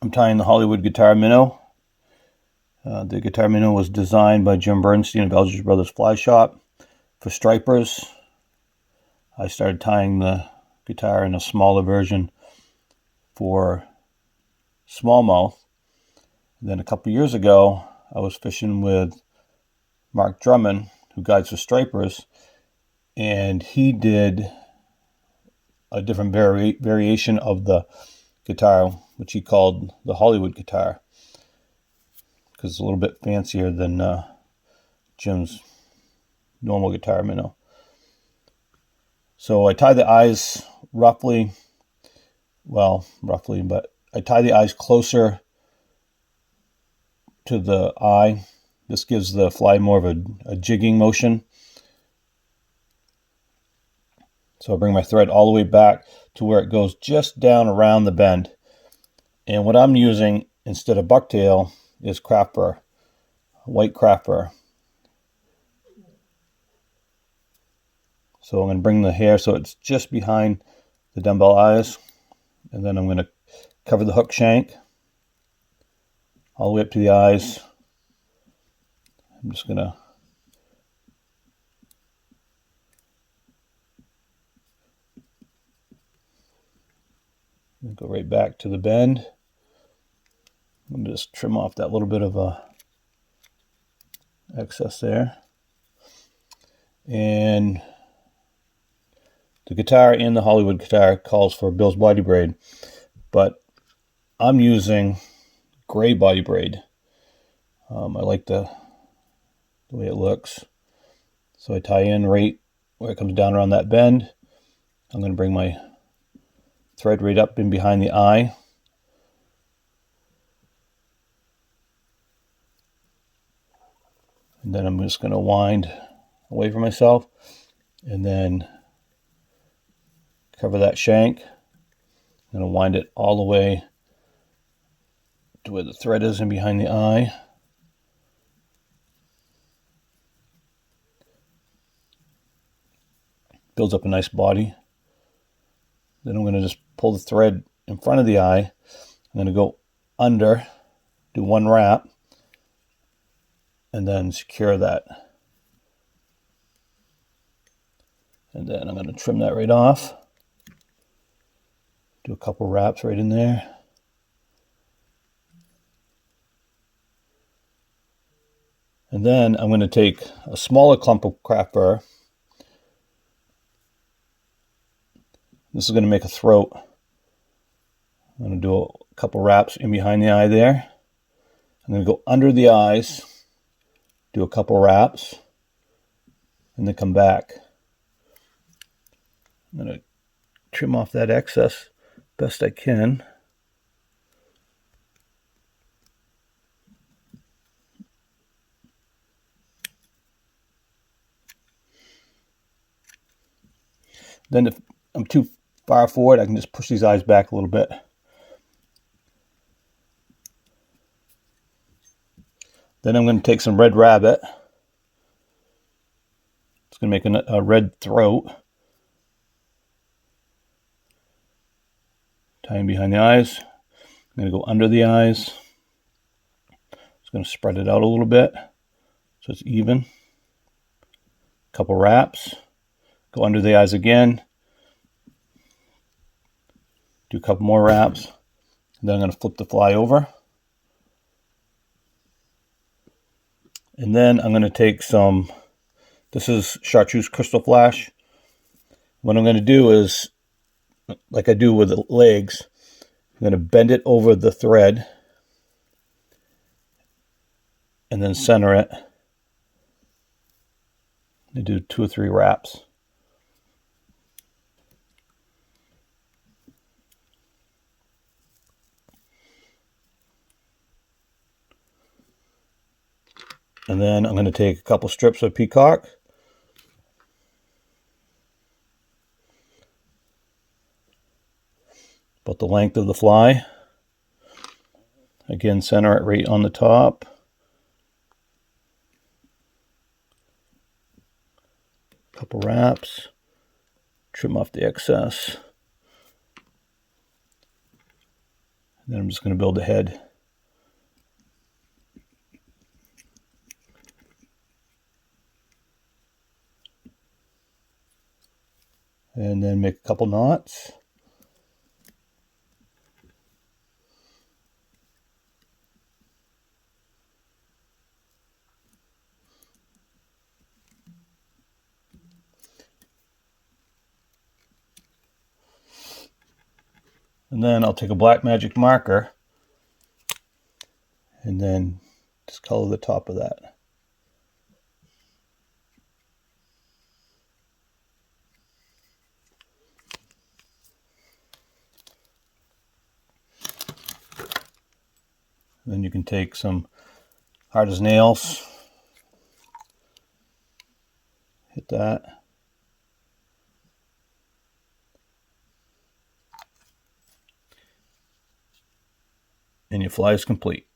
I'm tying the Hollywood Guitar Minnow. The Guitar Minnow was designed by Jim Bernstein of Eldridge Brothers Fly Shop for stripers. I started tying the guitar in a smaller version for smallmouth. Then a couple years ago, I was fishing with Mark Drummond, who guides for stripers, and he did a different variation of the guitar, which he called the Hollywood guitar, because it's a little bit fancier than Jim's normal Guitar Minnow. So I tie the eyes roughly, but I tie the eyes closer to the eye. This gives the fly more of a jigging motion. So I bring my thread all the way back to where it goes just down around the bend. And what I'm using instead of bucktail is craft burr, white craft burr. So I'm going to bring the hair so it's just behind the dumbbell eyes. And then I'm going to cover the hook shank all the way up to the eyes. I'm just going to go right back to the bend. I'm just trim off that little bit of excess there. And the guitar in the Hollywood guitar calls for Bill's body braid, but I'm using gray body braid. I like the way it looks. So I tie in right where it comes down around that bend. I'm going to bring my thread right up in behind the eye. And then I'm just going to wind away from myself and then cover that shank. I'm going to wind it all the way to where the thread is in behind the eye. Builds up a nice body. Then I'm going to just pull the thread in front of the eye. I'm going to go under, do one wrap, and then secure that. And then I'm going to trim that right off. Do a couple wraps right in there. And then I'm going to take a smaller clump of craft burr. This is going to make a throat. I'm going to do a couple wraps in behind the eye there. I'm going to go under the eyes, do a couple wraps, and then come back. I'm going to trim off that excess best I can. Then if I'm too far forward, I can just push these eyes back a little bit. Then I'm going to take some red rabbit. It's going to make a red throat. Tying behind the eyes. I'm going to go under the eyes. Just going to spread it out a little bit so it's even. Couple wraps. Go under the eyes again. Do a couple more wraps. And then I'm going to flip the fly over. And then I'm going to take some, this is Chartreuse Crystal Flash. What I'm going to do is, like I do with the legs, I'm going to bend it over the thread and then center it. I do 2 or 3 wraps. And then I'm going to take a couple strips of Peacock. About the length of the fly. Again, center it right on the top. Couple wraps. Trim off the excess. Then I'm just going to build the head. And then make a couple knots. And then I'll take a black magic marker and then just color the top of that. And then you can take some hard as nails, hit that. And your fly is complete.